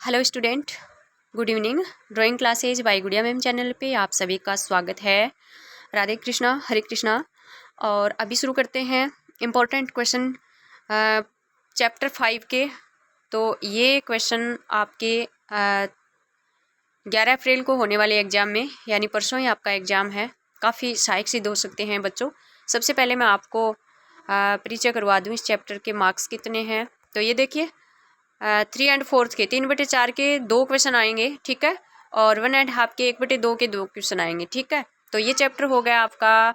Hello student, good evening. Drawing classes by Gudiya ma'am channel पे आप सभी का स्वागत है। राधे कृष्णा, हरे कृष्णा। और अभी शुरू करते हैं इम्पोर्टेंट क्वेश्चन चैप्टर 5 के। तो ये क्वेश्चन आपके 11 अप्रैल को होने वाले एग्ज़ाम में, यानी परसों ही आपका एग्ज़ाम है। काफ़ी सहायक सिद्ध हो सकते हैं बच्चों। सबसे पहले मैं आपको परिचय करवा दूँ इस चैप्टर के मार्क्स कितने हैं। तो ये देखिए 3 एंड 4 के 3/4 के 2 क्वेश्चन आएंगे, ठीक है। और 1 एंड हाफ के 1/2 के 2 क्वेश्चन आएंगे, ठीक है। तो ये चैप्टर हो गया आपका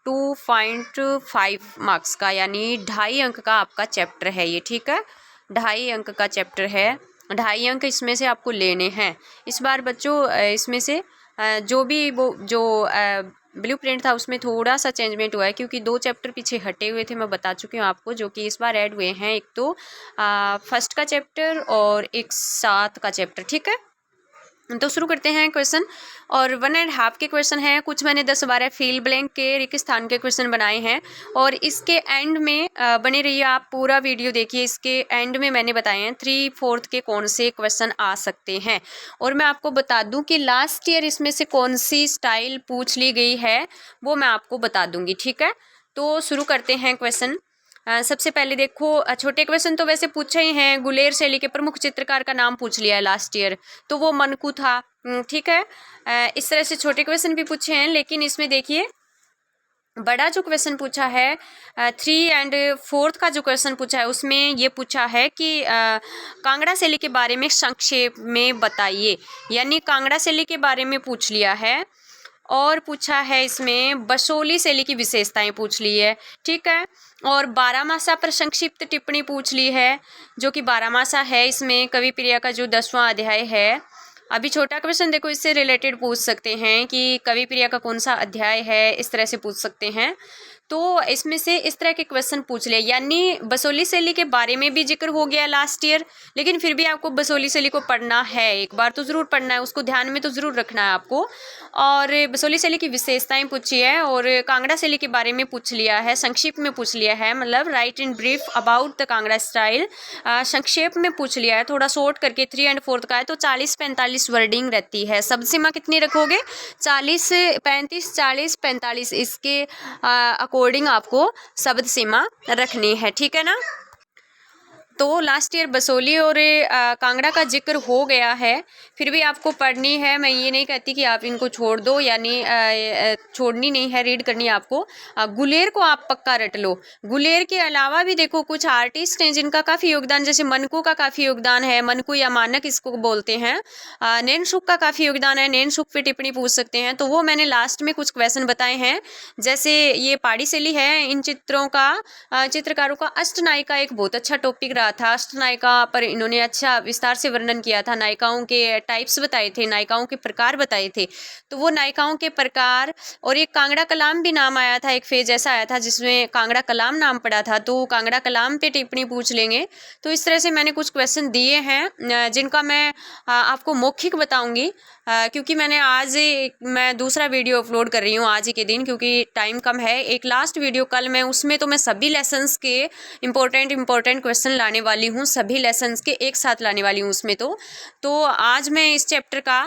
2.5 मार्क्स का, यानी 2.5 अंक का आपका चैप्टर है ये, ठीक है। 2.5 अंक का चैप्टर है, 2.5 अंक इसमें से आपको लेने हैं। इस बार बच्चों इसमें से जो भी वो जो ब्लू प्रिंट था उसमें थोड़ा सा चेंजमेंट हुआ है, क्योंकि 2 चैप्टर पीछे हटे हुए थे, मैं बता चुकी हूँ आपको, जो कि इस बार ऐड हुए हैं। एक तो फर्स्ट का चैप्टर और एक 7 का चैप्टर, ठीक है। तो शुरू करते हैं क्वेश्चन। और 1 एंड हाफ के क्वेश्चन हैं, कुछ मैंने 10-12 फील ब्लैंक के रिक्त स्थान के क्वेश्चन बनाए हैं। और इसके एंड में बने रहिए, आप पूरा वीडियो देखिए। इसके एंड में मैंने बताए हैं 3/4 के कौन से क्वेश्चन आ सकते हैं। और मैं आपको बता दूं कि लास्ट ईयर इसमें से कौन सी स्टाइल पूछ ली गई है, वो मैं आपको बता दूंगी, ठीक है। तो शुरू करते हैं क्वेश्चन। सबसे पहले देखो, छोटे क्वेश्चन तो वैसे पूछे ही हैं। गुलेर शैली के प्रमुख चित्रकार का नाम पूछ लिया है लास्ट ईयर, तो वो मनकू था, ठीक है। इस तरह से छोटे क्वेश्चन भी पूछे हैं, लेकिन इसमें देखिए बड़ा जो क्वेश्चन पूछा है 3 एंड 4 का जो क्वेश्चन पूछा है उसमें ये पूछा है कि कांगड़ा शैली के बारे में संक्षेप में बताइए, यानी कांगड़ा शैली के बारे में पूछ लिया है। और पूछा है इसमें बसोली शैली की विशेषताएं पूछ ली है, ठीक है। और बारहमासा पर संक्षिप्त टिप्पणी पूछ ली है, जो कि बारहमासा है इसमें कवि प्रिया का जो 10वां अध्याय है। अभी छोटा क्वेश्चन देखो, इससे रिलेटेड पूछ सकते हैं कि कवि प्रिया का कौन सा अध्याय है, इस तरह से पूछ सकते हैं। तो इसमें से इस तरह के क्वेश्चन पूछ ले, यानी बसोली शैली के बारे में भी जिक्र हो गया लास्ट ईयर, लेकिन फिर भी आपको बसोली शैली को पढ़ना है, एक बार तो ज़रूर पढ़ना है, उसको ध्यान में तो ज़रूर रखना है आपको। और बसोली शैली की विशेषताएं पूछी है, और कांगड़ा शैली के बारे में पूछ लिया है, संक्षेप में पूछ लिया है, मतलब right in brief about the Kangra style, संक्षेप में पूछ लिया है, थोड़ा शॉर्ट करके। 3 एंड 4 का है तो 40-45 वर्डिंग रहती है। शब्द सीमा कितनी रखोगे? 40, 35, 40, 45, इसके अकॉर्डिंग आपको शब्द सीमा रखनी है, ठीक है ना। तो लास्ट ईयर बसोली और कांगड़ा का जिक्र हो गया है, फिर भी आपको पढ़नी है। मैं ये नहीं कहती कि आप इनको छोड़ दो, यानी छोड़नी नहीं है, रीड करनी है आपको। गुलेर को आप पक्का रट लो। गुलेर के अलावा भी देखो कुछ आर्टिस्ट हैं जिनका काफ़ी योगदान, जैसे मनकू का काफ़ी योगदान है, मनकू या मानक इसको बोलते हैं। नैनसुख का काफ़ी योगदान है, नैनसुख पे टिप्पणी पूछ सकते हैं। तो वो मैंने लास्ट में कुछ क्वेश्चन बताए हैं, जैसे ये पाड़ी शैली है, इन चित्रों का चित्रकारों का अष्टनायिका एक बहुत अच्छा टॉपिक रहा था। अष्टनायिका पर इन्होंने अच्छा विस्तार से वर्णन किया था, नायिकाओं के टाइप्स बताए थे, नायिकाओं के प्रकार बताए थे। तो वो नायिकाओं के प्रकार, और एक कांगड़ा कलाम भी नाम आया था, एक फेज ऐसा आया था जिसमें कांगड़ा कलाम नाम पड़ा था, तो कांगड़ा कलाम पे टिप्पणी पूछ लेंगे। तो इस तरह से मैंने कुछ क्वेश्चन दिए हैं, जिनका मैं आपको मौखिक बताऊंगी, क्योंकि मैं दूसरा वीडियो अपलोड कर रही हूँ आज ही के दिन, क्योंकि टाइम कम है। एक लास्ट वीडियो कल मैं उसमें तो मैं सभी लेसन्स के इम्पोर्टेंट क्वेश्चन लाने वाली हूँ, सभी लेसन्स के एक साथ लाने वाली हूँ उसमें। तो आज मैं इस चैप्टर का,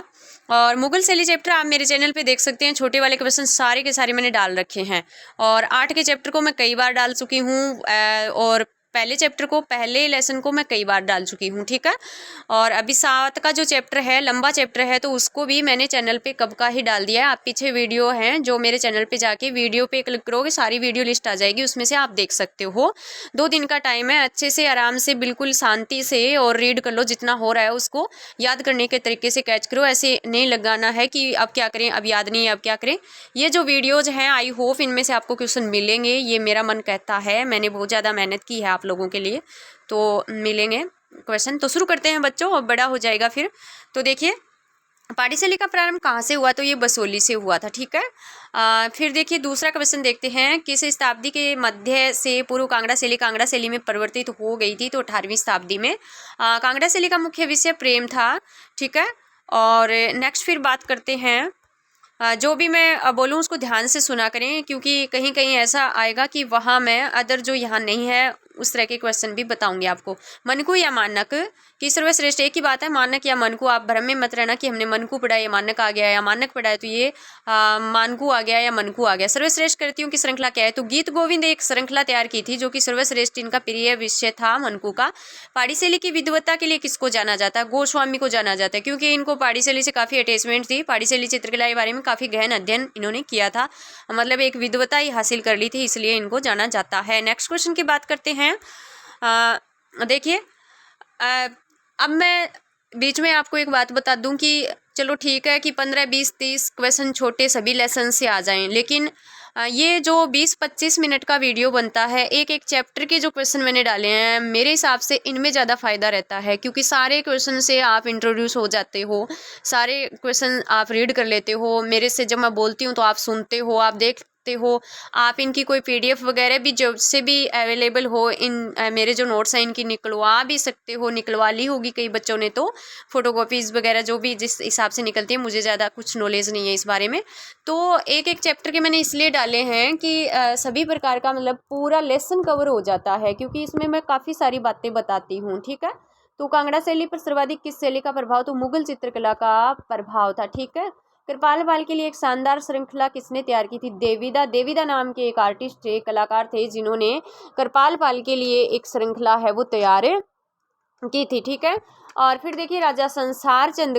और मुगल शैली चैप्टर आप मेरे चैनल पे देख सकते हैं, छोटे वाले क्वेश्चन सारे के सारे मैंने डाल रखे हैं। और 8 के चैप्टर को मैं कई बार डाल चुकी हूँ, और पहले चैप्टर को, पहले लेसन को मैं कई बार डाल चुकी हूँ, ठीक है। और अभी 7 का जो चैप्टर है, लंबा चैप्टर है, तो उसको भी मैंने चैनल पे कब का ही डाल दिया है। आप पीछे वीडियो हैं जो मेरे चैनल पे जाके वीडियो पे क्लिक करोगे, सारी वीडियो लिस्ट आ जाएगी, उसमें से आप देख सकते हो। 2 दिन का टाइम है, अच्छे से आराम से बिल्कुल शांति से और रीड कर लो, जितना हो रहा है उसको याद करने के तरीके से कैच करो। ऐसे नहीं लगाना है कि अब क्या करें, अब याद नहीं है, अब क्या करें। ये जो वीडियोज हैं, आई होप इनमें से आपको क्वेश्चन मिलेंगे, ये मेरा मन कहता है। मैंने बहुत ज़्यादा मेहनत की है आप लोगों के लिए, तो मिलेंगे क्वेश्चन। तो शुरू करते हैं बच्चों, और बड़ा हो जाएगा फिर। तो देखिए पाड़ी शैली का प्रारंभ कहाँ से हुआ, तो ये बसोली से हुआ था, ठीक है। फिर देखिए दूसरा क्वेश्चन देखते हैं, किस शताब्दी के मध्य से पूर्व कांगड़ा शैली में परिवर्तित हो गई थी, तो 18वीं शताब्दी में। कांगड़ा शैली का मुख्य विषय प्रेम था, ठीक है। और नेक्स्ट फिर बात करते हैं, जो भी मैं बोलूँ उसको ध्यान से सुना करें, क्योंकि कहीं कहीं ऐसा आएगा कि वहाँ मैं अदर जो यहाँ नहीं है उस तरह के क्वेश्चन भी बताऊंगी आपको। मनकू या मानक की सर्वश्रेष्ठ, एक ही बात है, मानक या मनकू। आप भ्रम में मत रहना कि हमने मनकू पढ़ा या मानक आ गया, या मानक पढ़ा है तो ये मानकू आ गया या मनकू आ गया। सर्वश्रेष्ठ कृतियों की श्रृंखला क्या है, तो गीत गोविंद एक श्रृंखला तैयार की थी जो कि सर्वश्रेष्ठ इनका प्रिय विषय था मनकू का। पाड़ीशैली की विद्वत्ता के लिए किसको जाना जाता है, गोस्वामी को जाना जाता है, क्योंकि इनको पाड़ीशैली से काफ़ी अटैचमेंट थी। पाड़ीशैली चित्रकला के बारे में काफ़ी गहन अध्ययन इन्होंने किया था, मतलब एक विद्वत्ता ही हासिल कर ली थी, इसलिए इनको जाना जाता है। नेक्स्ट क्वेश्चन की बात करते हैं। देखिए, अब मैं बीच में आपको एक बात बता दूं कि चलो ठीक है कि 15, 20, 30 क्वेश्चन छोटे सभी लेसन से आ जाएं, लेकिन ये जो 20-25 मिनट का वीडियो बनता है, एक एक चैप्टर के जो क्वेश्चन मैंने डाले हैं, मेरे हिसाब से इनमें ज़्यादा फ़ायदा रहता है, क्योंकि सारे क्वेश्चन से आप इंट्रोड्यूस हो जाते हो, सारे क्वेश्चन आप रीड कर लेते हो, मेरे से जब मैं बोलती हूँ तो आप सुनते हो, आप देखते हो, आप इनकी कोई PDF वगैरह भी जब से भी अवेलेबल हो, इन मेरे जो नोट्स हैं इनकी निकलवा भी सकते हो, निकलवा ली होगी कई बच्चों ने, तो फोटोकॉपीज़ वगैरह जो भी जिस हिसाब से निकलती है, मुझे ज़्यादा कुछ नॉलेज नहीं है इस बारे में। तो एक एक चैप्टर के मैंने इसलिए डाले हैं कि सभी प्रकार का मतलब पूरा लेसन कवर हो जाता है, क्योंकि इसमें मैं काफ़ी सारी बातें बताती हूँ, ठीक है। तो कांगड़ा शैली पर सर्वाधिक किस शैली का प्रभाव, तो मुगल चित्रकला का प्रभाव था, ठीक है। कृपाल बाल के लिए एक शानदार श्रृंखला किसने तैयार की थी, देविदा। देविदा नाम के एक आर्टिस्ट थे, कलाकार थे, जिन्होंने कृपाल पाल के लिए एक श्रृंखला है वो तैयार की थी, ठीक है। और फिर देखिए, राजा संसार चंद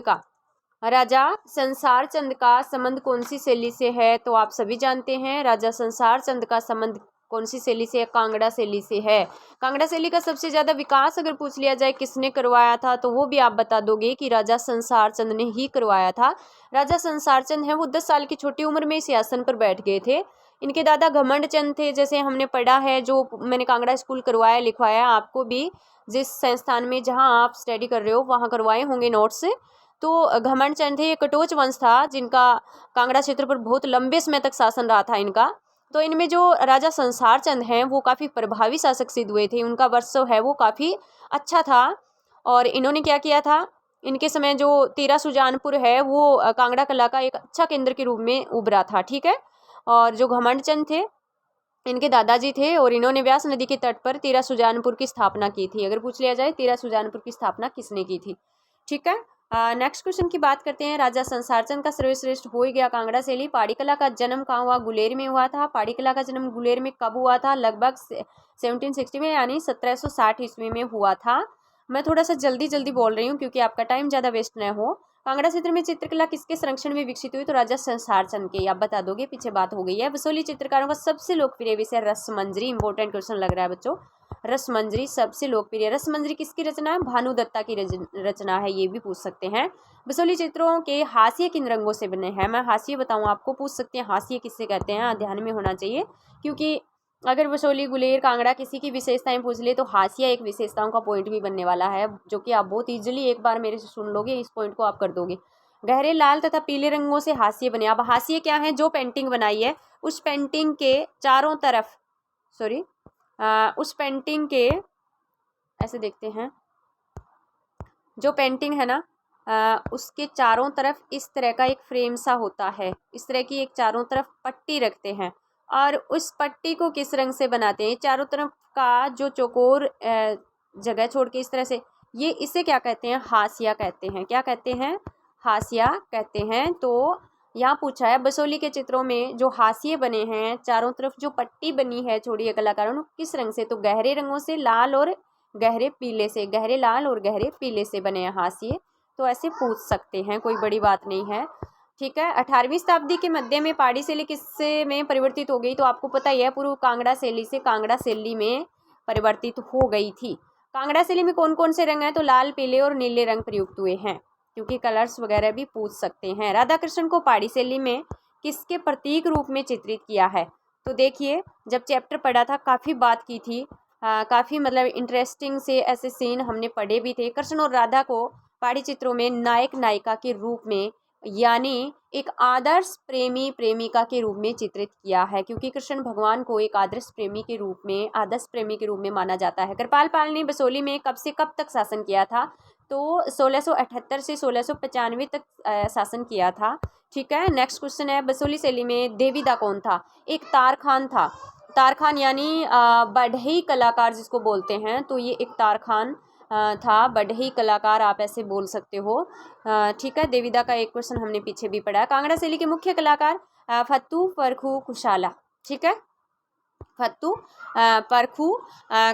का संबंध कौन सी शैली से है, तो आप सभी जानते हैं राजा संसार चंद का संबंध कौन सी शैली से है, कांगड़ा शैली से है। कांगड़ा शैली का सबसे ज्यादा विकास अगर पूछ लिया जाए किसने करवाया था, तो वो भी आप बता दोगे कि राजा संसार चंद ने ही करवाया था। राजा संसार चंद है वो 10 साल की छोटी उम्र में सिंहासन पर बैठ गए थे। इनके दादा घमंड चंद थे, जैसे हमने पढ़ा है, जो मैंने कांगड़ा स्कूल करवाया लिखवाया, आपको भी जिस संस्थान में जहाँ आप स्टडी कर रहे हो वहाँ करवाए होंगे नोट्स। तो घमंड चंद थे, ये कटोच वंश था जिनका कांगड़ा क्षेत्र पर बहुत लंबे समय तक शासन रहा था इनका। तो इनमें जो राजा संसार चंद हैं वो काफ़ी प्रभावी शासक सिद्ध हुए थे, उनका वर्चस्व है वो काफ़ी अच्छा था। और इन्होंने क्या किया था, इनके समय जो तेरा सुजानपुर है वो कांगड़ा कला का एक अच्छा केंद्र के रूप में उभरा था, ठीक है। और जो घमंड चंद थे इनके दादाजी थे, और इन्होंने व्यास नदी के तट पर तेरा सुजानपुर की स्थापना की थी। अगर पूछ लिया जाए तेरा सुजानपुर की स्थापना किसने की थी, ठीक है। नेक्स्ट क्वेश्चन की बात करते हैं। राजा संसार चंद का सर्वश्रेष्ठ हो ही गया कांगड़ा शैली। पाड़ी कला का जन्म कहाँ हुआ, गुलेर में हुआ था। पाड़ी कला का जन्म गुलेर में कब हुआ था, लगभग 1760 में, यानी 1760 ईस्वी में हुआ था। मैं थोड़ा सा जल्दी जल्दी बोल रही हूँ क्योंकि आपका टाइम ज़्यादा वेस्ट न हो। कांगड़ा क्षेत्र में चित्रकला किसके संरक्षण में विकसित हुई, तो राजा संसार चंद के, आप बता दोगे, पीछे बात हो गई है। बसोली चित्रकारों का सबसे लोकप्रिय विषय रसमंजरी, इंपॉर्टेंट क्वेश्चन लग रहा है बच्चों। रसमंजरी सबसे लोकप्रिय, रसमंजरी किसकी रचना है, भानुदत्ता की रचना है, ये भी पूछ सकते हैं। बसोली चित्रों के हाशिए किन रंगों से बने हैं, मैं हाशिए बताऊं आपको, पूछ सकते हैं हाशिए किससे कहते हैं, ध्यान में होना चाहिए, क्योंकि अगर बसोली गुलेर कांगड़ा किसी की विशेषताएं पूछ ले तो हाशिया एक विशेषताओं का पॉइंट भी बनने वाला है, जो कि आप बहुत इजीली एक बार मेरे से सुन लोगे, इस पॉइंट को आप कर दोगे। गहरे लाल तथा पीले रंगों से हाशिए बने। अब हाशिए क्या है, जो पेंटिंग बनाई है उस पेंटिंग के चारों तरफ, उस पेंटिंग के, ऐसे देखते हैं, जो पेंटिंग है ना, उसके चारों तरफ इस तरह का एक फ्रेम सा होता है, इस तरह की एक चारों तरफ पट्टी रखते हैं, और उस पट्टी को किस रंग से बनाते हैं, चारों तरफ का जो चौकोर जगह छोड़ के इस तरह से, ये इसे क्या कहते हैं, हाशिया कहते हैं। क्या कहते हैं, हाशिया कहते हैं। तो यहाँ पूछा है बसोली के चित्रों में जो हाशिए बने हैं, चारों तरफ जो पट्टी बनी है छोड़ी है कलाकारों ने, किस रंग से, तो गहरे रंगों से, लाल और गहरे पीले से, गहरे लाल और गहरे पीले से बने हैं हाशिए। तो ऐसे पूछ सकते हैं, कोई बड़ी बात नहीं है, ठीक है। 18वीं शताब्दी के मध्य में पाड़ी शैली किससे में परिवर्तित हो गई, तो आपको पता ही है, पूर्व कांगड़ा शैली से कांगड़ा शैली में परिवर्तित हो गई थी। कांगड़ा शैली में कौन कौन से रंग हैं, तो लाल, पीले और नीले रंग प्रयुक्त हुए हैं, क्योंकि कलर्स वगैरह भी पूछ सकते हैं। राधा कृष्ण को पाड़ी शैली में किसके प्रतीक रूप में चित्रित किया है, तो देखिए जब चैप्टर पढ़ा था काफ़ी बात की थी, काफ़ी मतलब इंटरेस्टिंग से ऐसे सीन हमने पढ़े भी थे। कृष्ण और राधा को पाड़ी चित्रों में नायक नायिका के रूप में, यानी एक आदर्श प्रेमी प्रेमिका के रूप में चित्रित किया है, क्योंकि कृष्ण भगवान को एक आदर्श प्रेमी के रूप में माना जाता है। कृपाल पाल ने बसोली में कब से कब तक शासन किया था, तो 1678 से 1695 तक शासन किया था, ठीक है। नेक्स्ट क्वेश्चन है, बसोली शैली में देवीदा कौन था, एक तार खान था। तारखान यानी बढ़ई कलाकार जिसको बोलते हैं, तो ये एक तारखान था, बढ़ई कलाकार आप ऐसे बोल सकते हो। ठीक है, देविदा का एक क्वेश्चन हमने पीछे भी पढ़ा। कांगड़ा शैली के मुख्य कलाकार फत्तू परखू खुशाला। ठीक है, फत्तू परखू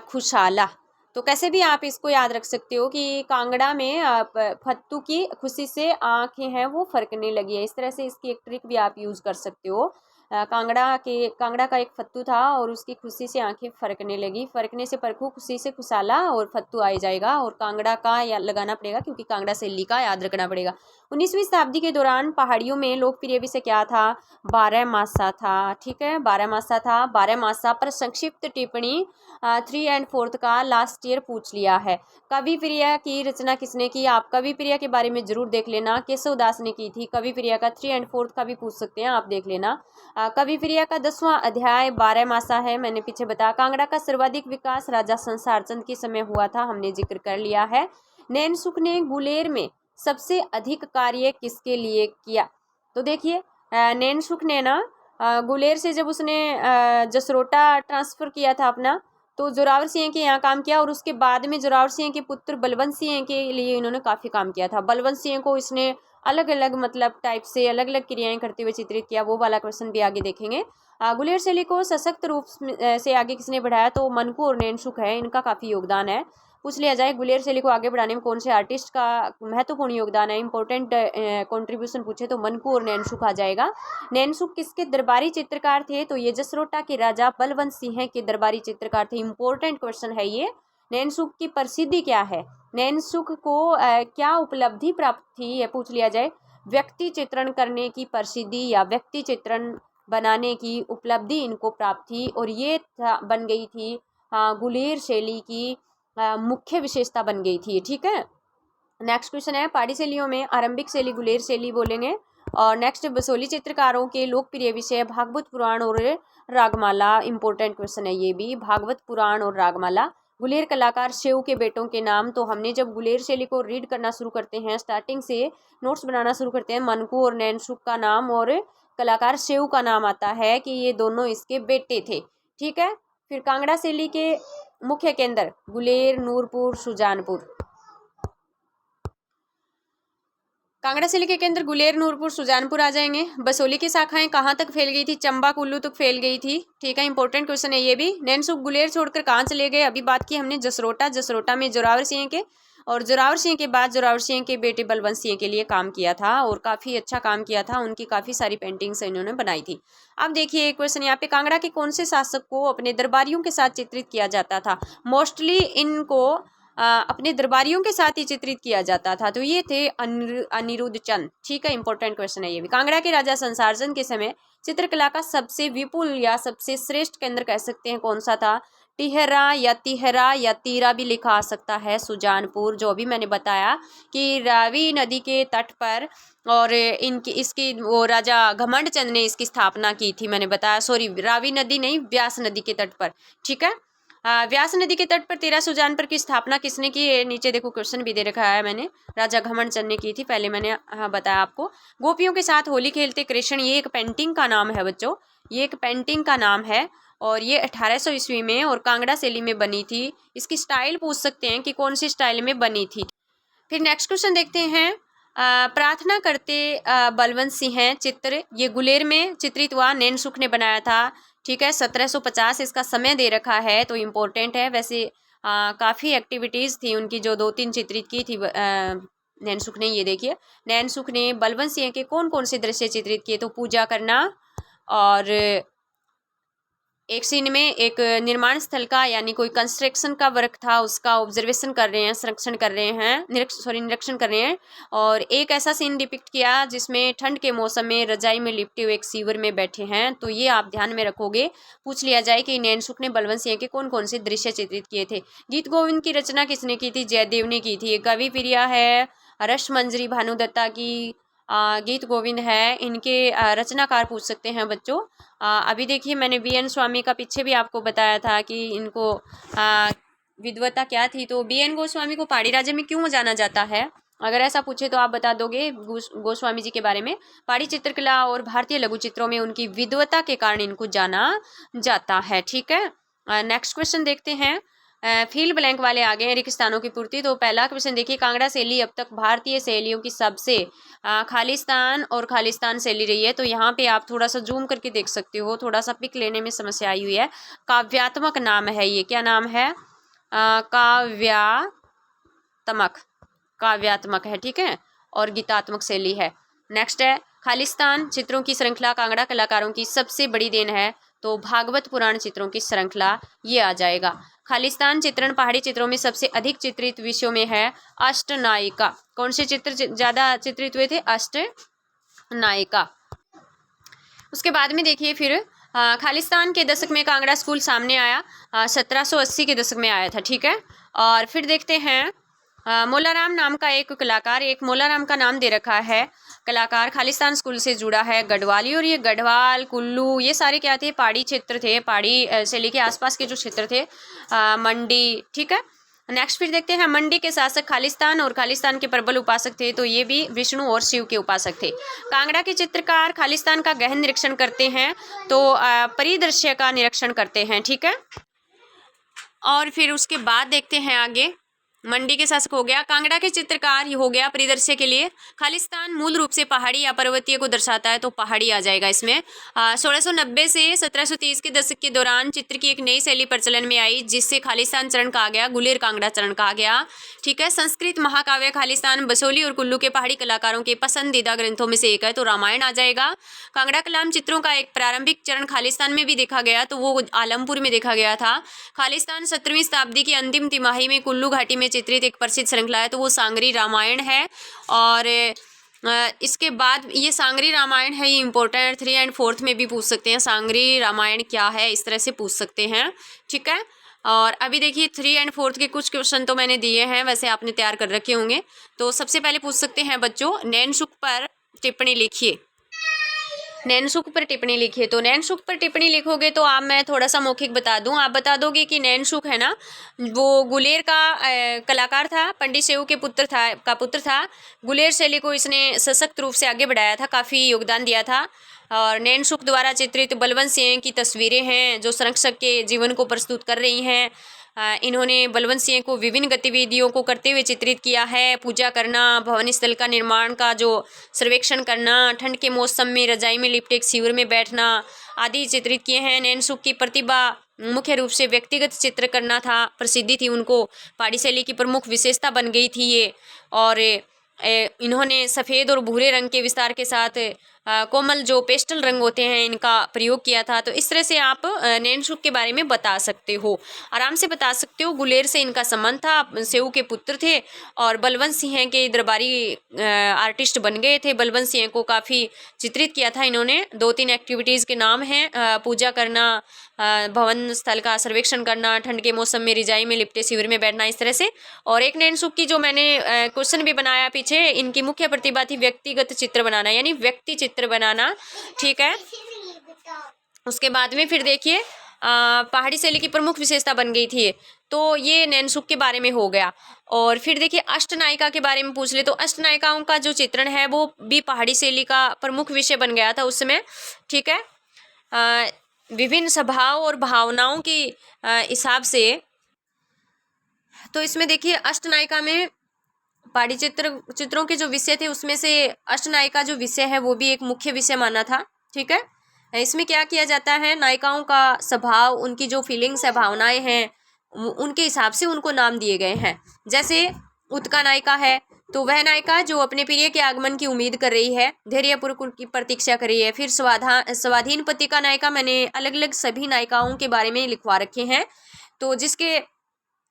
खुशाला। तो कैसे भी आप इसको याद रख सकते हो कि कांगड़ा में फत्तू की खुशी से आंखें हैं वो फरकने लगी है। इस तरह से इसकी एक ट्रिक भी आप यूज़ कर सकते हो। कांगड़ा का एक फत्तू था और उसकी खुशी से आंखें फरकने लगी। फरकने से परखू, खुशी से खुशाला और फत्तू आ जाएगा, और कांगड़ा का या लगाना पड़ेगा क्योंकि कांगड़ा शैली का याद रखना पड़ेगा। 19वीं शताब्दी के दौरान पहाड़ियों में लोकप्रिय विषय क्या था? बारहमासा था। ठीक है, बारहमासा था। बारहमासा पर संक्षिप्त टिप्पणी 3 और 4 का लास्ट ईयर पूछ लिया है। कवि प्रिया की रचना किसने की? आप कवि प्रिया के बारे में जरूर देख लेना, केशव दास ने की थी। कवि प्रिया का 3 और 4 का भी पूछ सकते हैं, आप देख लेना। कवि प्रिया का 10वां अध्याय बारहमासा है, मैंने पीछे बताया। कांगड़ा का सर्वाधिक विकास राजा संसार चंद के समय हुआ था, हमने जिक्र कर लिया है। नैनसुख ने गुलेर में सबसे अधिक कार्य किसके लिए किया? तो देखिए, नैनसुख ने ना गुलेर से जब उसने जसरोटा ट्रांसफ़र किया था अपना, तो जोरावर सिंह के यहाँ काम किया, और उसके बाद में जोरावर सिंह के पुत्र बलवंत सिंह के लिए इन्होंने काफ़ी काम किया था। बलवंत सिंह को इसने अलग अलग मतलब टाइप से अलग अलग क्रियाएं करते हुए चित्रित किया, वो वाला क्वेश्चन भी आगे देखेंगे। गुलेर शैली को सशक्त रूप से आगे किसने बढ़ाया? तो मनकू और नैनसुख है, इनका काफ़ी योगदान है। पूछ लिया जाए गुलेर शैली को आगे बढ़ाने में कौन से आर्टिस्ट का महत्वपूर्ण योगदान है, इंपॉर्टेंट कंट्रीब्यूशन पूछे तो मनकू और नैनसुख आ जाएगा। नैनसुख किसके दरबारी चित्रकार थे? तो ये जसरोटा के राजा बलवंत सिंह के दरबारी चित्रकार थे। इंपॉर्टेंट क्वेश्चन है ये। नैनसुख की प्रसिद्धि क्या है? नैनसुख को क्या उपलब्धि प्राप्त थी, ये पूछ लिया जाए। व्यक्ति चित्रण करने की प्रसिद्धि या व्यक्ति चित्रण बनाने की उपलब्धि इनको प्राप्त थी, और ये बन गई थी गुलेर शैली की मुख्य विशेषता बन गई थी। ठीक है, नेक्स्ट क्वेश्चन है, पहाड़ी शैलियों में आरंभिक शैली गुलेर शैली बोलेंगे। और नेक्स्ट, बसोली चित्रकारों के लोकप्रिय विषय भागवत पुराण और रागमाला। इंपॉर्टेंट क्वेश्चन है ये भी, भागवत पुराण और रागमाला। गुलेर कलाकार शिव के बेटों के नाम। तो हमने जब गुलेर शैली को रीड करना शुरू करते हैं, स्टार्टिंग से नोट्स बनाना शुरू करते हैं, मनकू और नैनसुख का नाम और कलाकार शिव का नाम आता है कि ये दोनों इसके बेटे थे। ठीक है, फिर कांगड़ा शैली के मुख्य केंद्र गुलेर, नूरपुर, सुजानपुर। कांगड़ा शैली के केंद्र गुलेर, नूरपुर, सुजानपुर आ जाएंगे। बसोली की शाखाएं कहाँ तक फैल गई थी? चंबा, कुल्लू तक फैल गई थी। ठीक है, इंपॉर्टेंट क्वेश्चन है ये भी। नैनसुख गुलेर छोड़कर कहाँ चले गए? अभी बात की हमने जसरोटा। जसरोटा में जोरावर सिंह के, और जोरावर सिंह के बाद जोरावर सिंह के बेटे बलवंत सिंह के लिए काम किया था, और काफ़ी अच्छा काम किया था। उनकी काफ़ी सारी पेंटिंग्स इन्होंने बनाई थी। अब देखिए क्वेश्चन यहाँ पे, कांगड़ा के कौन से शासक को अपने दरबारियों के साथ चित्रित किया जाता था? मोस्टली इनको अपने दरबारियों के साथ ही चित्रित किया जाता था, तो ये थे अनिरुद्ध चंद। ठीक है, इंपॉर्टेंट क्वेश्चन है ये भी। कांगड़ा के राजा संसार चंद के समय चित्रकला का सबसे विपुल या सबसे श्रेष्ठ केंद्र कह सकते हैं, कौन सा था? टिहरा या तिहरा या तीरा भी लिखा आ सकता है, सुजानपुर। जो भी मैंने बताया कि रावी नदी के तट पर, और इसकी वो राजा घमंड चंद ने इसकी स्थापना की थी, मैंने बताया। सॉरी, रावी नदी नहीं, व्यास नदी के तट पर। ठीक है, व्यास नदी के तट पर तेरा सुजानपुर की स्थापना किसने की है? नीचे देखो क्वेश्चन भी दे रखा है मैंने, राजा घमंड चंद ने की थी, पहले मैंने बताया आपको। गोपियों के साथ होली खेलते कृष्ण, ये एक पेंटिंग का नाम है बच्चों, ये एक पेंटिंग का नाम है, और ये 1800 ईस्वी में और कांगड़ा शैली में बनी थी। इसकी स्टाइल पूछ सकते हैं कि कौन सी स्टाइल में बनी थी। फिर नेक्स्ट क्वेश्चन देखते हैं, प्रार्थना करते बलवंत सिंह हैं चित्र, ये गुलेर में चित्रित हुआ, नैनसुख ने बनाया था। ठीक है, 1750 इसका समय दे रखा है, तो इम्पोर्टेंट है। वैसे काफ़ी एक्टिविटीज़ थी उनकी जो 2-3 चित्रित की थी नैनसुख ने। ये देखिए, नैनसुख ने बलवंत सिंह के कौन कौन से दृश्य चित्रित किए? तो पूजा करना, और एक सीन में एक निर्माण स्थल का यानी कोई कंस्ट्रक्शन का वर्क था, उसका ऑब्जर्वेशन कर रहे हैं, संरक्षण कर रहे हैं, निरीक्षण कर रहे हैं। और एक ऐसा सीन डिपिक्ट किया जिसमें ठंड के मौसम में रजाई में लिपटे हुए एक सीवर में बैठे हैं, तो ये आप ध्यान में रखोगे। पूछ लिया जाए कि नैनसुख ने बलवंत सिंह के कौन कौन से दृश्य चित्रित किए थे। गीत गोविंद की रचना किसने की थी? जयदेव ने की थी। कवि प्रिया है, रस मंजरी भानुदत्ता की गीत गोविंद है, इनके रचनाकार पूछ सकते हैं बच्चों। अभी देखिए, मैंने BN स्वामी का पीछे भी आपको बताया था कि इनको विद्वता क्या थी। तो BN गोस्वामी को पहाड़ी राज्य में क्यों जाना जाता है? अगर ऐसा पूछे तो आप बता दोगे गोस्वामी जी के बारे में। पहाड़ी चित्रकला और भारतीय लघु चित्रों में उनकी विद्वता के कारण इनको जाना जाता है। ठीक है, नेक्स्ट क्वेश्चन देखते हैं। फील ब्लैंक वाले आगे हैं रिक्त स्थानों की पूर्ति। तो पहला क्वेश्चन देखिए, कांगड़ा शैली अब तक भारतीय शैलियों की सबसे खालिस्तान और खालिस्तान शैली रही है। तो यहाँ पे आप थोड़ा सा जूम करके देख सकते हो, थोड़ा सा पिक लेने में समस्या आई हुई है। काव्यात्मक नाम है ये, क्या नाम है? काव्यात्मक है, ठीक है, और गीतात्मक शैली है। नेक्स्ट है, खालिस्तान चित्रों की श्रृंखला कांगड़ा कलाकारों की सबसे बड़ी देन है। तो भागवत पुराण चित्रों की श्रृंखला ये आ जाएगा। खालिस्तान चित्रण पहाड़ी चित्रों में सबसे अधिक चित्रित विषयों में है अष्टनायिका। कौन से चित्र ज्यादा चित्रित हुए थे? अष्टनायिका। उसके बाद में देखिए फिर खालिस्तान के दशक में कांगड़ा स्कूल सामने आया, 1780 के दशक में आया था। ठीक है, और फिर देखते हैं मोलाराम नाम का एक कलाकार, एक मोलाराम का नाम दे रखा है कलाकार, खालिस्तान स्कूल से जुड़ा है, गढ़वाली। और ये गढ़वाल, कुल्लू, ये सारे क्या थे? पहाड़ी क्षेत्र थे, पहाड़ी शैली के आसपास के जो क्षेत्र थे, मंडी। ठीक है, नेक्स्ट फिर देखते हैं, मंडी के शासक खालिस्तान और खालिस्तान के प्रबल उपासक थे। तो ये भी विष्णु और शिव के उपासक थे। कांगड़ा के चित्रकार खालिस्तान का गहन निरीक्षण करते हैं, तो परिदृश्य का निरीक्षण करते हैं। ठीक है, और फिर उसके बाद देखते हैं आगे, मंडी के शासक हो गया, कांगड़ा के चित्रकार हो गया परिदृश्य के लिए। खालिस्तान मूल रूप से पहाड़ी या पर्वतीय को दर्शाता है, तो पहाड़ी आ जाएगा इसमें। 1690 से 1730 के दशक के दौरान चित्र की एक नई शैली प्रचलन में आई, जिससे खालिस्तान चरण कहा गया, गुलेर कांगड़ा चरण कहा गया। ठीक है, संस्कृत महाकाव्य खालिस्तान, बसोली और कुल्लू के पहाड़ी कलाकारों के पसंदीदा ग्रंथों में से एक है, तो रामायण आ जाएगा। कांगड़ा कलाम चित्रों का एक प्रारंभिक चरण खालिस्तान में भी देखा गया, तो वो आलमपुर में देखा गया था। खालिस्तान 17वीं शताब्दी की अंतिम तिमाही में कुल्लू घाटी में चित्रित एक प्रसिद्ध श्रृंखला है, तो वो सांगरी रामायण है। और इसके बाद ये सांगरी रामायण है, ये इंपॉर्टेंट 3 और 4 में भी पूछ सकते हैं, सांगरी रामायण क्या है, इस तरह से पूछ सकते हैं। ठीक है, और अभी देखिए 3 और 4 के कुछ क्वेश्चन तो मैंने दिए हैं, वैसे आपने तैयार कर रखे होंगे। तो सबसे पहले पूछ सकते हैं बच्चों, नैनसुख पर टिप्पणी लिखिए। नैनसुख पर टिप्पणी लिखिए। तो नैनसुख पर टिप्पणी लिखोगे तो आप, मैं थोड़ा सा मौखिक बता दूं, आप बता दोगे कि नैनसुख है ना, वो गुलेर का कलाकार था, पंडित शेऊ के पुत्र था। गुलेर शैली को इसने सशक्त रूप से आगे बढ़ाया था, काफ़ी योगदान दिया था। और नैनसुख द्वारा चित्रित बलवंत सिंह की तस्वीरें हैं, जो संरक्षक के जीवन को प्रस्तुत कर रही हैं। इन्होंने बलवंत सिंह को विभिन्न गतिविधियों को करते हुए चित्रित किया है, पूजा करना, भवन स्थल का निर्माण का जो सर्वेक्षण करना, ठंड के मौसम में रजाई में लिपटे एक शिविर में बैठना आदि चित्रित किए हैं। नैनसुख की प्रतिभा मुख्य रूप से व्यक्तिगत चित्र करना था, प्रसिद्धि थी उनको, पहाड़ी शैली की प्रमुख विशेषता बन गई थी ये। और इन्होंने सफ़ेद और भूरे रंग के विस्तार के साथ कोमल जो पेस्टल रंग होते हैं इनका प्रयोग किया था। तो इस तरह से आप नैनसुख के बारे में बता सकते हो, आराम से बता सकते हो। गुलेर से इनका संबंध था, शेऊ के पुत्र थे और बलवंत सिंह के दरबारी आर्टिस्ट बन गए थे। बलवंत सिंह को काफ़ी चित्रित किया था इन्होंने। 2-3 एक्टिविटीज़ के नाम हैं, पूजा करना, भवन स्थल का सर्वेक्षण करना, ठंड के मौसम में रिजाई में लिपटे शिविर में बैठना, इस तरह से। और एक नैनसुख की जो मैंने क्वेश्चन भी बनाया पीछे, इनकी मुख्य प्रतिभा थी व्यक्तिगत चित्र बनाना, यानी व्यक्ति चित्र बनाना। ठीक है, उसके बाद में फिर देखिए पहाड़ी शैली की प्रमुख विशेषता बन गई थी, तो ये नैनसुख के बारे में हो गया। और फिर देखिए अष्टनायिका के बारे में पूछ ले, तो अष्टनायिकाओं का जो चित्रण है वो भी पहाड़ी शैली का प्रमुख विषय बन गया था उस समय। ठीक है, विभिन्न स्वभाव और भावनाओं के हिसाब से। तो इसमें देखिए अष्टनायिका में पहाड़ी चित्रों के जो विषय थे उसमें से अष्टनायिका जो विषय है वो भी एक मुख्य विषय माना था। ठीक है, इसमें क्या किया जाता है, नायिकाओं का स्वभाव, उनकी जो फीलिंग्स है, भावनाएं हैं, उनके हिसाब से उनको नाम दिए गए हैं। जैसे उत्का नायिका है, तो वह नायिका जो अपने प्रिय के आगमन की उम्मीद कर रही है, धैर्यपूर्वक की प्रतीक्षा कर रही है। फिर स्वाधीन पत्रिका नायिका, मैंने अलग अलग सभी नायिकाओं के बारे में लिखवा रखे हैं, तो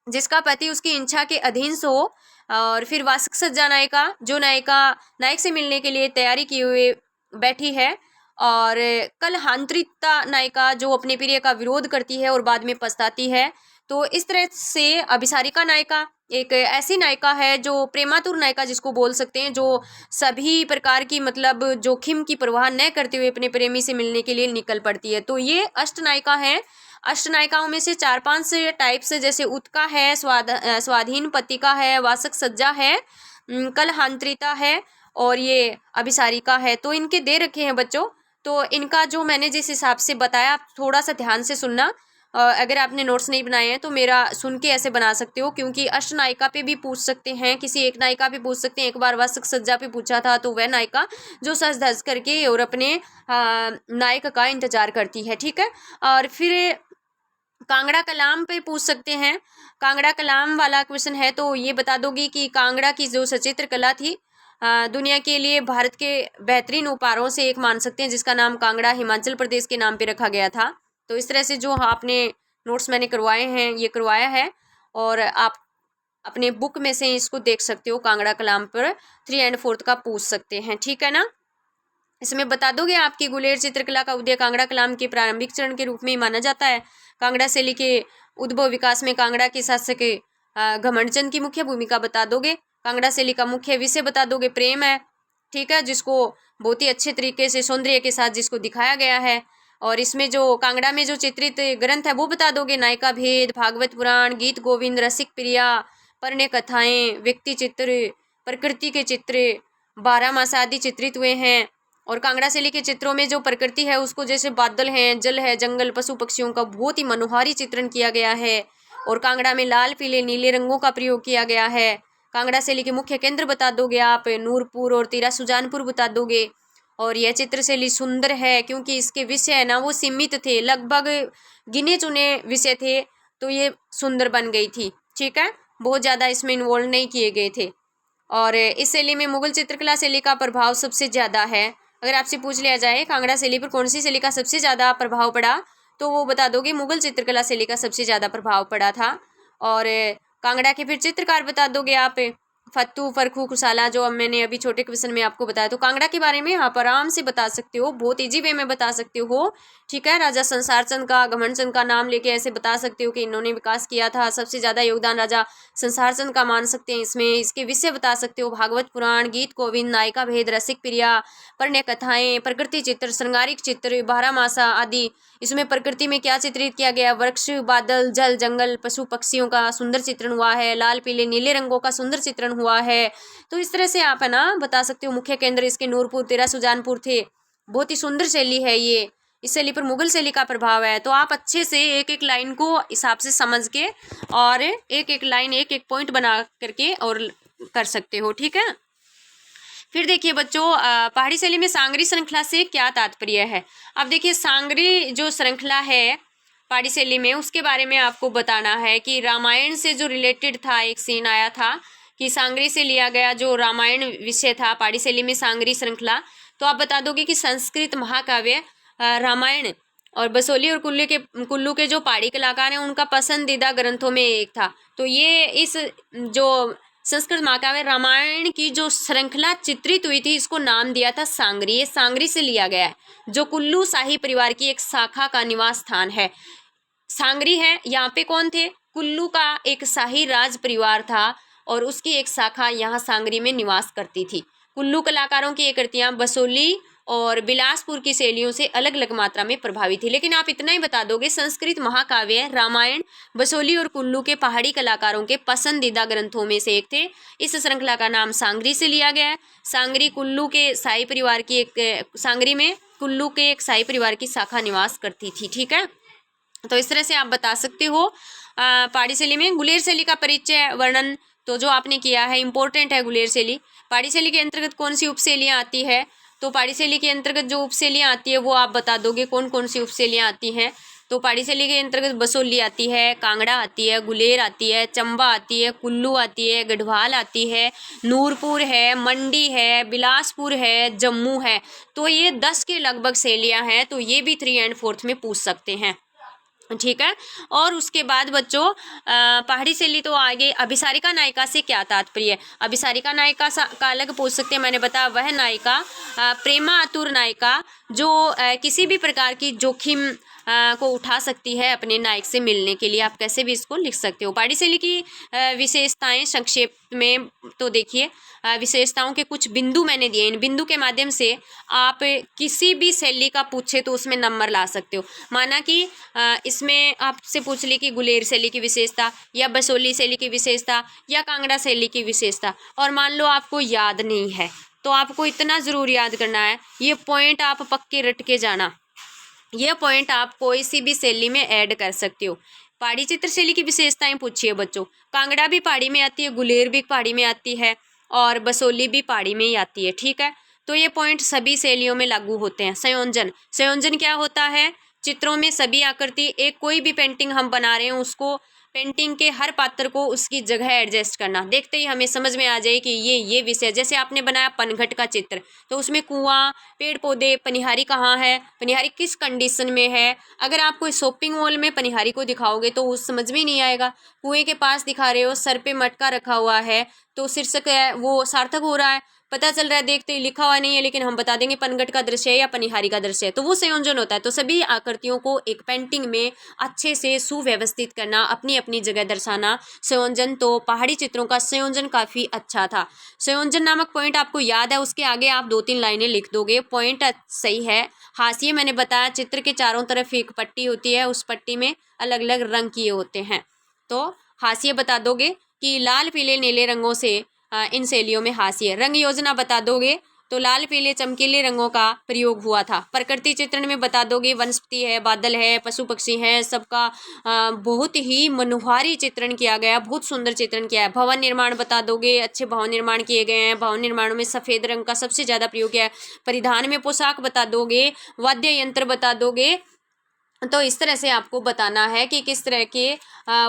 जिसका पति उसकी इच्छा के अधीन हो। और फिर वासक सज्जा नायिका, जो नायिका नायक से मिलने के लिए तैयारी किए हुए बैठी है। और कलहांतरिता नायिका, जो अपने प्रिय का विरोध करती है और बाद में पछताती है। तो इस तरह से अभिसारिका नायिका एक ऐसी नायिका है जो प्रेमातुर नायिका जिसको बोल सकते हैं, जो सभी प्रकार की मतलब जोखिम की परवाह न करते हुए अपने प्रेमी से मिलने के लिए निकल पड़ती है। तो ये अष्टनायिका है। अष्टनायिकाओं में से 4-5 टाइप्स, जैसे उत्का है, स्वाधीन पत्रिका है, वासक सज्जा है, कलहांतरिता है और ये अभिसारिका है। तो इनके दे रखे हैं बच्चों। तो इनका जो मैंने जिस हिसाब से बताया आप थोड़ा सा ध्यान से सुनना। अगर आपने नोट्स नहीं बनाए हैं तो मेरा सुन के ऐसे बना सकते हो, क्योंकि अष्टनायिका पे भी पूछ सकते हैं, किसी एक नायिका पे पूछ सकते हैं। एक बार वस्त्र सज्जा पे पूछा था, तो वह नायिका जो सज धज करके और अपने नायक का इंतजार करती है, ठीक है। और फिर कांगड़ा कलाम पे पूछ सकते हैं। कांगड़ा कलाम वाला क्वेश्चन है तो ये बता दोगी कि कांगड़ा की जो सचित्र कला थी दुनिया के लिए भारत के बेहतरीन उपहारों से एक मान सकते हैं, जिसका नाम कांगड़ा हिमाचल प्रदेश के नाम पे रखा गया था। तो इस तरह से जो आपने नोट्स मैंने करवाए हैं ये करवाया है, और आप अपने बुक में से इसको देख सकते हो। कांगड़ा कलाम पर 3 और 4 का पूछ सकते हैं, ठीक है ना। इसमें बता दोगे आपकी गुलेर चित्रकला का उदय कांगड़ा कलाम के प्रारंभिक चरण के रूप में ही माना जाता है। कांगड़ा शैली के उद्भव विकास में कांगड़ा के शासक घमंडचंद की मुख्य भूमिका बता दोगे। कांगड़ा शैली का मुख्य विषय बता दोगे, प्रेम है, ठीक है, जिसको बहुत ही अच्छे तरीके से सौंदर्य के साथ जिसको दिखाया गया है। और इसमें जो कांगड़ा में जो चित्रित ग्रंथ है वो बता दोगे, नायिका भेद, भागवत पुराण, गीत गोविंद, रसिक प्रिया, परण्य कथाएं, व्यक्ति चित्र, प्रकृति के चित्र, 12 मास आदि चित्रित हुए हैं। और कांगड़ा शैली के चित्रों में जो प्रकृति है उसको जैसे बादल हैं, जल है, जंगल, पशु पक्षियों का बहुत ही मनोहारी चित्रण किया गया है। और कांगड़ा में लाल, पीले, नीले रंगों का प्रयोग किया गया है। कांगड़ा शैली के मुख्य केंद्र बता दोगे आप, नूरपुर और तिरा सुजानपुर बता दोगे। और यह चित्र शैली सुंदर है क्योंकि इसके विषय है ना वो सीमित थे, लगभग गिने चुने विषय थे, तो ये सुंदर बन गई थी, ठीक है, बहुत ज़्यादा इसमें इन्वॉल्व नहीं किए गए थे। और इस शैली में मुगल चित्रकला शैली का प्रभाव सबसे ज़्यादा है। अगर आपसे पूछ लिया जाए कांगड़ा शैली पर कौन सी शैली का सबसे ज़्यादा प्रभाव पड़ा, तो वो बता दोगे मुगल चित्रकला शैली का सबसे ज़्यादा प्रभाव पड़ा था। और कांगड़ा के फिर चित्रकार बता दोगे आप, फत्तू, फरखू, कुसाला, जो अब मैंने अभी छोटे क्वेश्चन में आपको बताया। तो कांगड़ा के बारे में आप आराम से बता सकते हो, बहुत ईजी वे में बता सकते हो, ठीक है। राजा संसार चंद का, घमंड का नाम लेके ऐसे बता सकते हो कि इन्होंने विकास किया था। सबसे ज़्यादा योगदान राजा संसार चंद का मान सकते हैं इसमें। इसके विषय बता सकते हो, भागवत पुराण, गीत गोविंद, नायिका भेद, रसिक प्रिया, परण्य कथाएं, प्रकृति चित्र, श्रृंगारिक चित्र, 12 मासा आदि। इसमें प्रकृति में क्या चित्रित किया गया, वृक्ष, बादल, जल, जंगल, पशु पक्षियों का सुंदर चित्रण हुआ है। लाल, पीले, नीले रंगों का सुंदर चित्रण हुआ है। तो इस तरह से आप है ना बता सकते हो। मुख्य केंद्र इसके नूरपुर, तिरा सुजानपुर थे। बहुत ही सुंदर शैली है ये। इस शैली पर मुगल शैली का प्रभाव है। तो आप अच्छे से एक एक लाइन को हिसाब से समझ के और एक एक लाइन, एक एक पॉइंट बना करके और कर सकते हो, ठीक है। फिर देखिए बच्चों, पहाड़ी शैली में सांगरी श्रृंखला से क्या तात्पर्य है। अब देखिए सांगरी जो श्रृंखला है पहाड़ी शैली में, उसके बारे में आपको बताना है कि रामायण से जो रिलेटेड था, एक सीन आया था कि सांगरी से लिया गया जो रामायण विषय था पहाड़ी शैली में सांगरी श्रृंखला। तो आप बता दोगे कि संस्कृत महाकाव्य रामायण और बसोली और कुल्लू के जो पहाड़ी कलाकार हैं उनका पसंदीदा ग्रंथों में एक था। तो ये इस जो संस्कृत महाकाव्य रामायण की जो श्रृंखला चित्रित हुई थी इसको नाम दिया था सांगरी। ये सांगरी से लिया गया है, जो कुल्लू शाही परिवार की एक शाखा का निवास स्थान है। सांगरी है, यहाँ पे कौन थे, कुल्लू का एक शाही राज परिवार था और उसकी एक शाखा यहाँ सांगरी में निवास करती थी। कुल्लू कलाकारों की ये कृतियाँ बसोली और बिलासपुर की शैलियों से अलग अलग मात्रा में प्रभावित थी। लेकिन आप इतना ही बता दोगे, संस्कृत महाकाव्य रामायण बसोली और कुल्लू के पहाड़ी कलाकारों के पसंदीदा ग्रंथों में से एक थे। इस श्रृंखला का नाम सांगरी से लिया गया है। सांगरी कुल्लू के शाही परिवार की सांगरी में कुल्लू के एक शाही परिवार की शाखा निवास करती थी, ठीक है। तो इस तरह से आप बता सकते हो। पहाड़ी शैली में गुलेर शैली का परिचय वर्णन तो जो आपने किया है इम्पोर्टेंट है। गुलेर शैली पहाड़ी शैली के अंतर्गत कौन सी उपशैलियाँ आती है, तो पहाड़ी शैली के अंतर्गत जो उपशैलियाँ आती है वो आप बता दोगे कौन कौन सी उपशैलियाँ आती हैं। तो पहाड़ी शैली के अंतर्गत बसोली आती है, कांगड़ा आती है, गुलेर आती है, चंबा आती है, कुल्लू आती है, गढ़वाल आती है, नूरपुर है, मंडी है, बिलासपुर है, जम्मू है। तो ये 10 के लगभग शैलियाँ हैं। तो ये भी 3 और 4 में पूछ सकते हैं, ठीक है। और उसके बाद बच्चों पहाड़ी शैली तो आगे अभिसारिका नायिका से क्या तात्पर्य है। अभिसारिका नायिका का अलग पूछ सकते हैं। मैंने बताया वह नायिका प्रेमा आतुर नायिका जो किसी भी प्रकार की जोखिम को उठा सकती है अपने नायक से मिलने के लिए। आप कैसे भी इसको लिख सकते हो। पाड़ी शैली की विशेषताएं संक्षेप में तो देखिए, विशेषताओं के कुछ बिंदु मैंने दिए। इन बिंदु के माध्यम से आप किसी भी शैली का पूछे तो उसमें नंबर ला सकते हो। माना कि इसमें आपसे पूछ ली कि गुलेर शैली की विशेषता या बसोली शैली की विशेषता या कांगड़ा शैली की विशेषता, और मान लो आपको याद नहीं है, तो आपको इतना ज़रूर याद करना है, ये पॉइंट आप पक्के रट के जाना। ये पॉइंट आप कोई सी भी शैली में ऐड कर सकते हो। पहाड़ी चित्र शैली की विशेषताएं पूछिए बच्चों। कांगड़ा भी पहाड़ी में आती है, गुलेर भी पहाड़ी में आती है और बसोली भी पहाड़ी में ही आती है। ठीक है, तो ये पॉइंट सभी शैलियों में लागू होते हैं। संयोजन, संयोजन क्या होता है? चित्रों में सभी आकृति, एक कोई भी पेंटिंग हम बना रहे हैं उसको, पेंटिंग के हर पात्र को उसकी जगह एडजस्ट करना। देखते ही हमें समझ में आ जाए कि ये विषय, जैसे आपने बनाया पनघट का चित्र, तो उसमें कुआं, पेड़ पौधे, पनिहारी कहाँ है, पनिहारी किस कंडीशन में है। अगर आप कोई शॉपिंग मॉल में पनिहारी को दिखाओगे तो उस समझ में ही नहीं आएगा। कुएं के पास दिखा रहे हो, सर पे मटका रखा हुआ है, तो शीर्षक है वो सार्थक हो रहा है, पता चल रहा है, देखते ही लिखा हुआ नहीं है लेकिन हम बता देंगे पनघट का दृश्य है या पनिहारी का दृश्य है, तो वो संयोजन होता है। तो सभी आकृतियों को एक पेंटिंग में अच्छे से सुव्यवस्थित करना, अपनी अपनी जगह दर्शाना, संयोजन। तो पहाड़ी चित्रों का संयोजन काफ़ी अच्छा था। संयोजन नामक पॉइंट आपको याद है, उसके आगे आप 2-3 लाइनें लिख दोगे, पॉइंट सही है। हाशिए मैंने बताया, चित्र के चारों तरफ एक पट्टी होती है, उस पट्टी में अलग अलग रंग किए होते हैं। तो हाशिए बता दोगे कि लाल पीले नीले रंगों से इन शैलियों में हाशिए। रंग योजना बता दोगे तो लाल पीले चमकीले रंगों का प्रयोग हुआ था। प्रकृति चित्रण में बता दोगे, वनस्पति है, बादल है, पशु पक्षी हैं, सबका बहुत ही मनोहारी चित्रण किया गया, बहुत सुंदर चित्रण किया है। भवन निर्माण बता दोगे, अच्छे भवन निर्माण किए गए हैं, भवन निर्माणों में सफ़ेद रंग का सबसे ज़्यादा प्रयोग किया है। परिधान में पोशाक बता दोगे, वाद्य यंत्र बता दोगे। तो इस तरह से आपको बताना है कि किस तरह के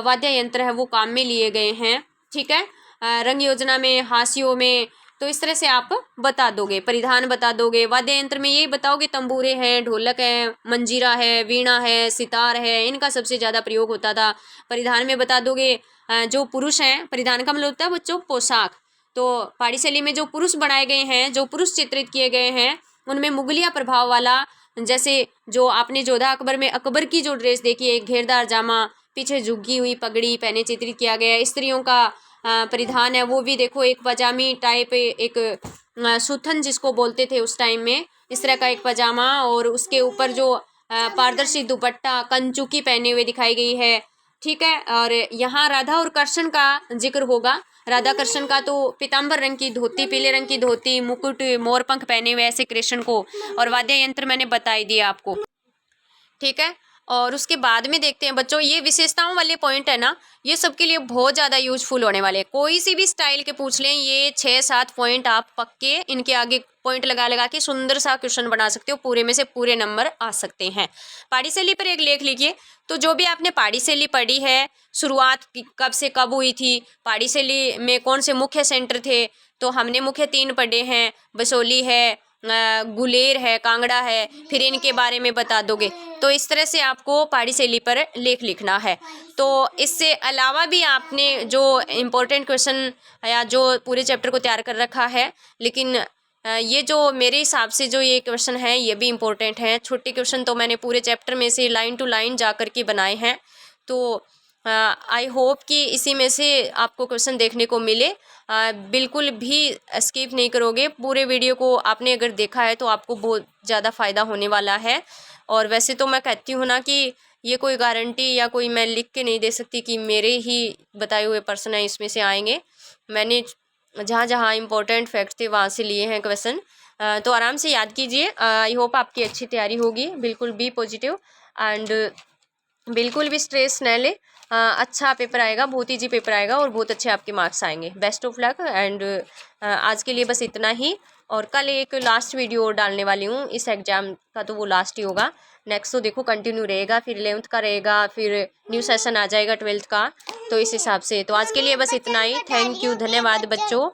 वाद्य यंत्र है वो काम में लिए गए हैं। ठीक है, रंग योजना में, हाशियों में, तो इस तरह से आप बता दोगे। परिधान बता दोगे, वाद्य यंत्र में यही बताओगे, तंबूरे हैं, ढोलक है, मंजीरा है, वीणा है, सितार है, इनका सबसे ज़्यादा प्रयोग होता था। परिधान में बता दोगे जो पुरुष हैं, परिधान का मतलब होता है बच्चों पोशाक। तो पहाड़ी शैली में जो पुरुष बनाए गए हैं, जो पुरुष चित्रित किए गए हैं, उनमें मुगलिया प्रभाव वाला, जैसे जो आपने जोधा अकबर में अकबर की जो ड्रेस देखी है, एक घेरदार जामा, पीछे झुकी हुई पगड़ी पहने चित्रित किया गया है। स्त्रियों का परिधान है वो भी देखो, एक पजामी टाइप, एक सुथन जिसको बोलते थे उस टाइम में, इस तरह का एक पजामा, और उसके ऊपर जो पारदर्शी दुपट्टा कंचुकी पहने हुए दिखाई गई है। ठीक है, और यहाँ राधा और कृष्ण का जिक्र होगा। राधा कृष्ण का तो पीताम्बर रंग की धोती, पीले रंग की धोती, मुकुट, मोरपंख पहने हुए ऐसे कृष्ण को, और वाद्य यंत्र मैंने बता ही दिया आपको। ठीक है, और उसके बाद में देखते हैं बच्चों, ये विशेषताओं वाले पॉइंट है ना, ये सबके लिए बहुत ज़्यादा यूजफुल होने वाले हैं। कोई सी भी स्टाइल के पूछ लें, ये 6-7 पॉइंट आप पक्के इनके आगे पॉइंट लगा लगा के सुंदर सा क्वेश्चन बना सकते हो, पूरे में से पूरे नंबर आ सकते हैं। पहाड़ी शैली पर एक लेख लिखिए। तो जो भी आपने पहाड़ी शैली पढ़ी है, शुरुआत कब से कब हुई थी, पहाड़ी शैली में कौन से मुख्य सेंटर थे, तो हमने मुख्य 3 पढ़े हैं, बसोली है, गुलेर है, कांगड़ा है, फिर इनके बारे में बता दोगे। तो इस तरह से आपको पहाड़ी शैली पर लेख लिखना है। तो इससे अलावा भी आपने जो इम्पोर्टेंट क्वेश्चन या जो पूरे चैप्टर को तैयार कर रखा है, लेकिन ये जो मेरे हिसाब से जो ये क्वेश्चन है ये भी इम्पोर्टेंट है। छोटे क्वेश्चन तो मैंने पूरे चैप्टर में से लाइन टू लाइन जा कर के बनाए हैं। तो आई होप कि इसी में से आपको क्वेश्चन देखने को मिले। बिल्कुल भी स्किप नहीं करोगे, पूरे वीडियो को आपने अगर देखा है तो आपको बहुत ज़्यादा फ़ायदा होने वाला है। और वैसे तो मैं कहती हूँ ना कि ये कोई गारंटी या कोई मैं लिख के नहीं दे सकती कि मेरे ही बताए हुए पर्सन है इसमें से आएंगे। मैंने जहाँ जहाँ इम्पोर्टेंट फैक्ट थे वहाँ से लिए हैं क्वेश्चन। तो आराम से याद कीजिए। आई होप आपकी अच्छी तैयारी होगी। बिल्कुल भी पॉजिटिव एंड बिल्कुल भी स्ट्रेस न ले। अच्छा पेपर आएगा, बहुत ईजी पेपर आएगा और बहुत अच्छे आपके मार्क्स आएंगे। Best of luck. एंड आज के लिए बस इतना ही, और कल एक लास्ट वीडियो डालने वाली हूँ इस एग्ज़ाम का, तो वो लास्ट ही होगा। नेक्स्ट तो देखो कंटिन्यू रहेगा, फिर 11th का रहेगा, फिर न्यू सेशन आ जाएगा 12th का, तो इस हिसाब से। तो आज के लिए बस इतना ही। थैंक यू, धन्यवाद बच्चों।